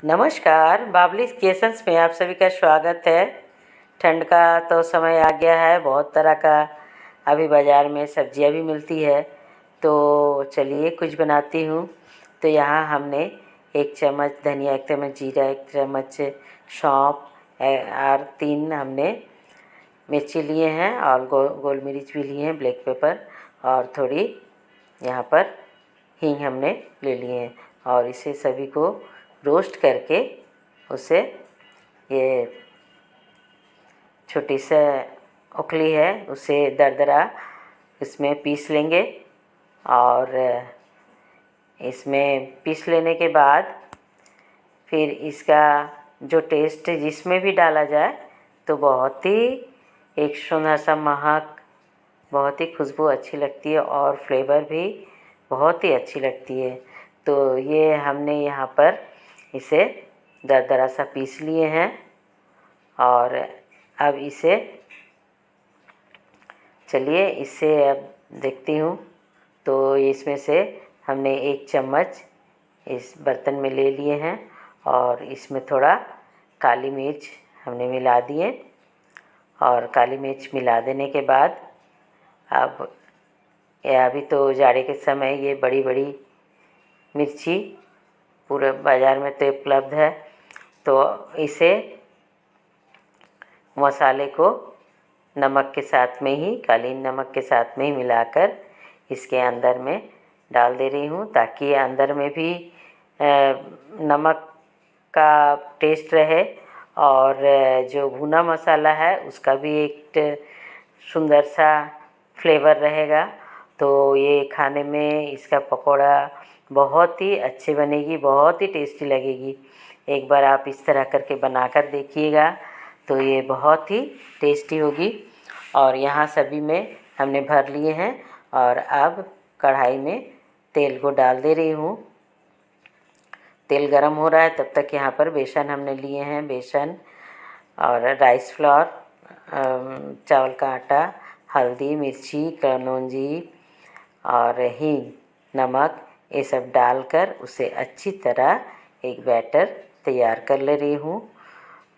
नमस्कार, बाबली क्रिएशंस में आप सभी का स्वागत है। ठंड का तो समय आ गया है, बहुत तरह का अभी बाज़ार में सब्जियां भी मिलती है। तो चलिए कुछ बनाती हूँ। तो यहाँ हमने 1 चम्मच धनिया, 1 चम्मच जीरा, 1 चम्मच सौंफ और 3 हमने मिर्ची लिए हैं और गोल मिर्च भी लिए हैं, ब्लैक पेपर और थोड़ी यहाँ पर हींग हमने ले लिए हैं। और इसे सभी को रोस्ट करके उसे ये छोटी सा उखली है उसे दरदरा इसमें पीस लेंगे। और इसमें पीस लेने के बाद फिर इसका जो टेस्ट जिसमें भी डाला जाए तो बहुत ही एक सुंदर सा महक, बहुत ही खुशबू अच्छी लगती है और फ्लेवर भी बहुत ही अच्छी लगती है। तो ये हमने यहाँ पर इसे दरदरा सा पीस लिए हैं। और अब इसे चलिए इससे अब देखती हूँ। तो इसमें से हमने 1 चम्मच इस बर्तन में ले लिए हैं और इसमें थोड़ा काली मिर्च हमने मिला दिए। और काली मिर्च मिला देने के बाद अब अभी तो जाड़े के समय ये बड़ी बड़ी मिर्ची पूरे बाज़ार में तो उपलब्ध है। तो इसे मसाले को नमक के साथ में ही, कालीन नमक के साथ में ही मिलाकर इसके अंदर में डाल दे रही हूँ, ताकि अंदर में भी नमक का टेस्ट रहे और जो भुना मसाला है उसका भी एक सुंदर सा फ्लेवर रहेगा। तो ये खाने में इसका पकौड़ा बहुत ही अच्छे बनेगी, बहुत ही टेस्टी लगेगी। एक बार आप इस तरह करके बनाकर देखिएगा तो ये बहुत ही टेस्टी होगी। और यहाँ सभी में हमने भर लिए हैं और अब कढ़ाई में तेल को डाल दे रही हूँ। तेल गरम हो रहा है तब तक यहाँ पर बेसन हमने लिए हैं, बेसन और राइस फ्लोर, चावल का आटा, हल्दी, मिर्ची, कलौंजी और हींग, नमक, ये सब डालकर उसे अच्छी तरह एक बैटर तैयार कर ले रही हूँ।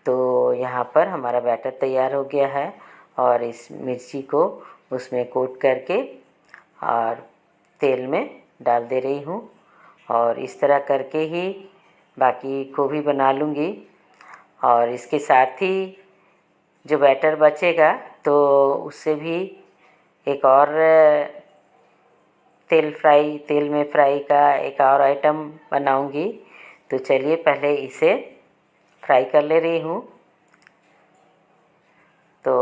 तो यहाँ पर हमारा बैटर तैयार हो गया है और इस मिर्ची को उसमें कोट करके और तेल में डाल दे रही हूँ। और इस तरह करके ही बाकी को भी बना लूँगी। और इसके साथ ही जो बैटर बचेगा तो उससे भी एक और तेल में फ्राई का एक और आइटम बनाऊँगी। तो चलिए पहले इसे फ्राई कर ले रही हूँ। तो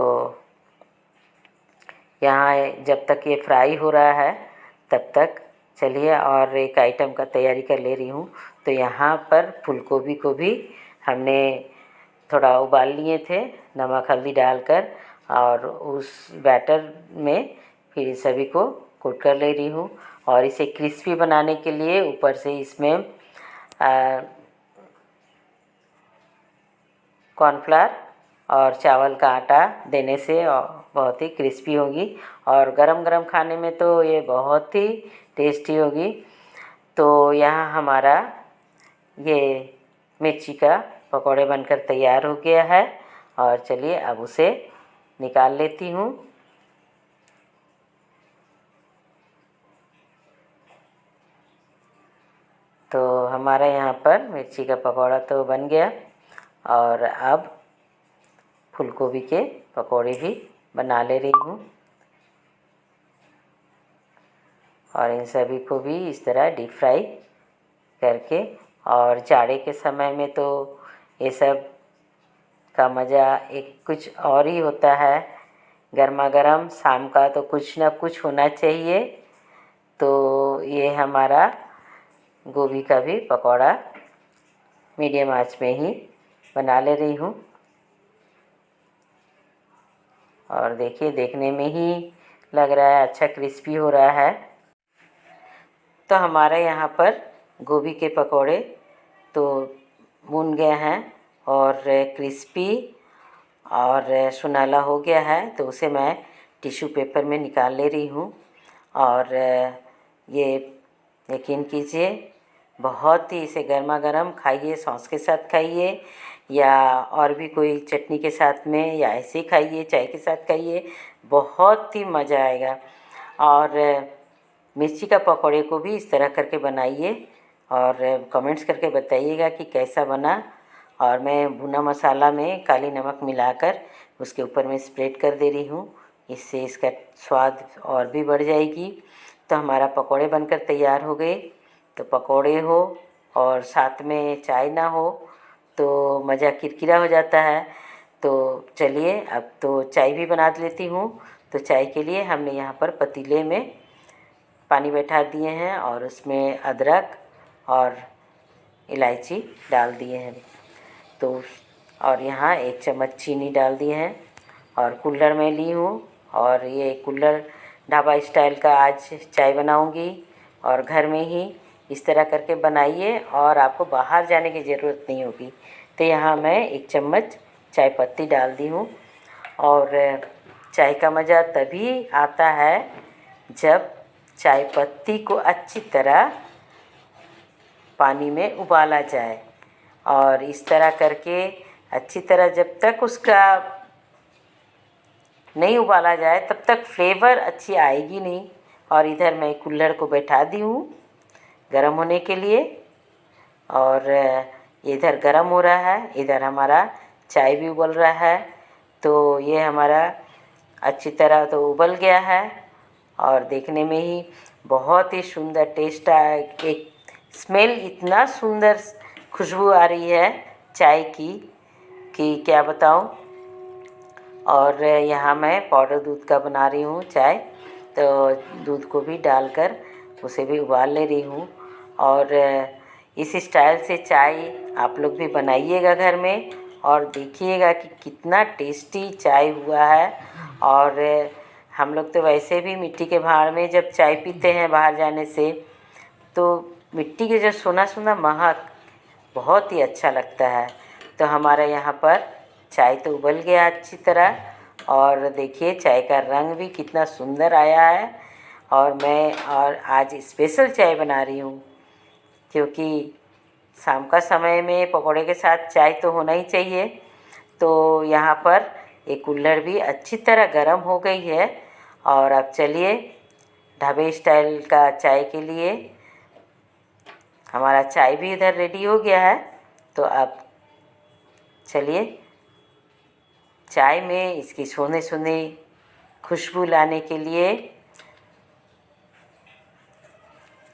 यहाँ जब तक ये फ्राई हो रहा है तब तक चलिए और एक आइटम का तैयारी कर ले रही हूँ। तो यहाँ पर फूल गोभी को भी हमने थोड़ा उबाल लिए थे नमक हल्दी डालकर और उस बैटर में फिर सभी को कोट कर ले रही हूँ। और इसे क्रिस्पी बनाने के लिए ऊपर से इसमें कॉर्नफ्लावर और चावल का आटा देने से बहुत ही क्रिस्पी होगी और गरम गरम खाने में तो ये बहुत ही टेस्टी होगी। तो यहाँ हमारा ये मिर्ची का पकौड़े बनकर तैयार हो गया है और चलिए अब उसे निकाल लेती हूँ। तो हमारा यहाँ पर मिर्ची का पकौड़ा तो बन गया और अब फूल गोभी के पकौड़े भी बना ले रही हूँ। और इन सभी को भी इस तरह डीप फ्राई करके, और जाड़े के समय में तो ये सब का मज़ा एक कुछ और ही होता है। गर्मा गर्म शाम का तो कुछ ना कुछ होना चाहिए। तो ये हमारा गोभी का भी पकौड़ा मीडियम आंच में ही बना ले रही हूँ। और देखिए देखने में ही लग रहा है अच्छा क्रिस्पी हो रहा है। तो हमारे यहाँ पर गोभी के पकौड़े तो भून गए हैं और क्रिस्पी और सुनहला हो गया है। तो उसे मैं टिश्यू पेपर में निकाल ले रही हूँ। और ये यकीन कीजिए बहुत ही इसे गर्मा गर्म खाइए, सॉस के साथ खाइए या और भी कोई चटनी के साथ में, या ऐसे ही खाइए, चाय के साथ खाइए, बहुत ही मज़ा आएगा। और मिर्ची का पकौड़े को भी इस तरह करके बनाइए और कमेंट्स करके बताइएगा कि कैसा बना। और मैं भुना मसाला में काली नमक मिलाकर उसके ऊपर में स्प्रेड कर दे रही हूँ, इससे इसका स्वाद और भी बढ़ जाएगी। तो हमारा पकौड़े बनकर तैयार हो गए। तो पकौड़े हो और साथ में चाय ना हो तो मज़ा किरकिरा हो जाता है। तो चलिए अब तो चाय भी बना लेती हूँ। तो चाय के लिए हमने यहाँ पर पतीले में पानी बैठा दिए हैं और उसमें अदरक और इलायची डाल दिए हैं। तो और यहाँ 1 चम्मच चीनी डाल दिए हैं और कुल्हड़ में ली हूँ। और ये कुल्हड़ ढाबा स्टाइल का आज चाय बनाऊँगी और घर में ही इस तरह करके बनाइए और आपको बाहर जाने की ज़रूरत नहीं होगी। तो यहाँ मैं 1 चम्मच चाय पत्ती डाल दी हूँ। और चाय का मज़ा तभी आता है जब चाय पत्ती को अच्छी तरह पानी में उबाला जाए। और इस तरह करके अच्छी तरह जब तक उसका नहीं उबाला जाए तब तक फ्लेवर अच्छी आएगी नहीं। और इधर मैं कुल्हड़ को बैठा दी हूँ गरम होने के लिए और इधर गरम हो रहा है, इधर हमारा चाय भी उबल रहा है। तो ये हमारा अच्छी तरह तो उबल गया है और देखने में ही बहुत ही सुंदर टेस्ट आया। एक स्मेल इतना सुंदर खुशबू आ रही है चाय की कि क्या बताऊं। और यहाँ मैं पाउडर दूध का बना रही हूँ चाय। तो दूध को भी डालकर उसे भी उबाल ले रही हूँ। और इस स्टाइल से चाय आप लोग भी बनाइएगा घर में और देखिएगा कि कितना टेस्टी चाय हुआ है। और हम लोग तो वैसे भी मिट्टी के भांड में जब चाय पीते हैं बाहर जाने से, तो मिट्टी के जो सोना सोना महक बहुत ही अच्छा लगता है। तो हमारा यहाँ पर चाय तो उबल गया अच्छी तरह और देखिए चाय का रंग भी कितना सुंदर आया है। और मैं आज स्पेशल चाय बना रही हूँ क्योंकि शाम का समय में पकौड़े के साथ चाय तो होना ही चाहिए। तो यहाँ पर एक कुल्हड़ भी अच्छी तरह गर्म हो गई है। और अब चलिए ढाबे स्टाइल का चाय के लिए हमारा चाय भी इधर रेडी हो गया है। तो अब चलिए चाय में इसकी सोने सोने खुशबू लाने के लिए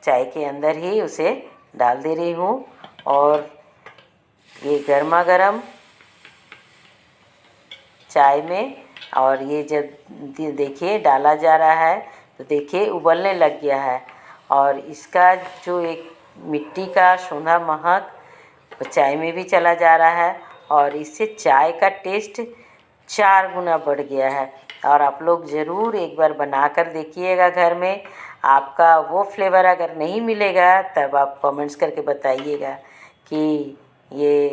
चाय के अंदर ही उसे डाल दे रही हूँ। और ये गर्मा गर्म चाय में, और ये जब देखिए डाला जा रहा है तो देखिए उबलने लग गया है। और इसका जो एक मिट्टी का सोंधा महक चाय में भी चला जा रहा है और इससे चाय का टेस्ट 4 गुना बढ़ गया है। और आप लोग ज़रूर एक बार बनाकर देखिएगा घर में। आपका वो फ्लेवर अगर नहीं मिलेगा तब आप कमेंट्स करके बताइएगा कि ये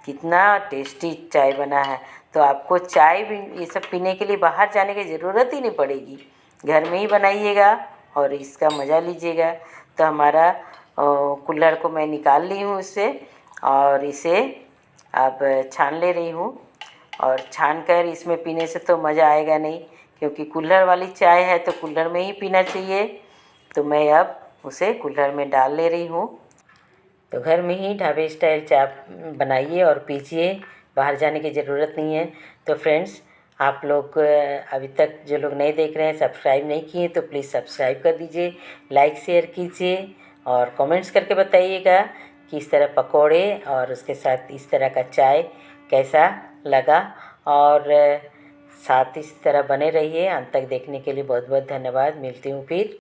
कितना टेस्टी चाय बना है। तो आपको चाय भी ये सब पीने के लिए बाहर जाने की ज़रूरत ही नहीं पड़ेगी, घर में ही बनाइएगा और इसका मज़ा लीजिएगा। तो हमारा कुल्हड़ को मैं निकाल ली हूँ इससे और इसे अब छान ले रही हूँ। और छान कर इसमें पीने से तो मज़ा आएगा नहीं, क्योंकि कुल्हड़ वाली चाय है तो कुल्हड़ में ही पीना चाहिए। तो मैं अब उसे कुल्हड़ में डाल ले रही हूँ। तो घर में ही ढाबे स्टाइल चाय बनाइए और पीजिए, बाहर जाने की ज़रूरत नहीं है। तो फ्रेंड्स, आप लोग अभी तक जो लोग नहीं देख रहे हैं, सब्सक्राइब नहीं किए तो प्लीज़ सब्सक्राइब कर दीजिए, लाइक शेयर कीजिए और कमेंट्स करके बताइएगा कि इस तरह पकौड़े और उसके साथ इस तरह का चाय कैसा लगा। और साथ इस तरह बने रहिए। अंत तक देखने के लिए बहुत बहुत धन्यवाद। मिलती हूँ फिर।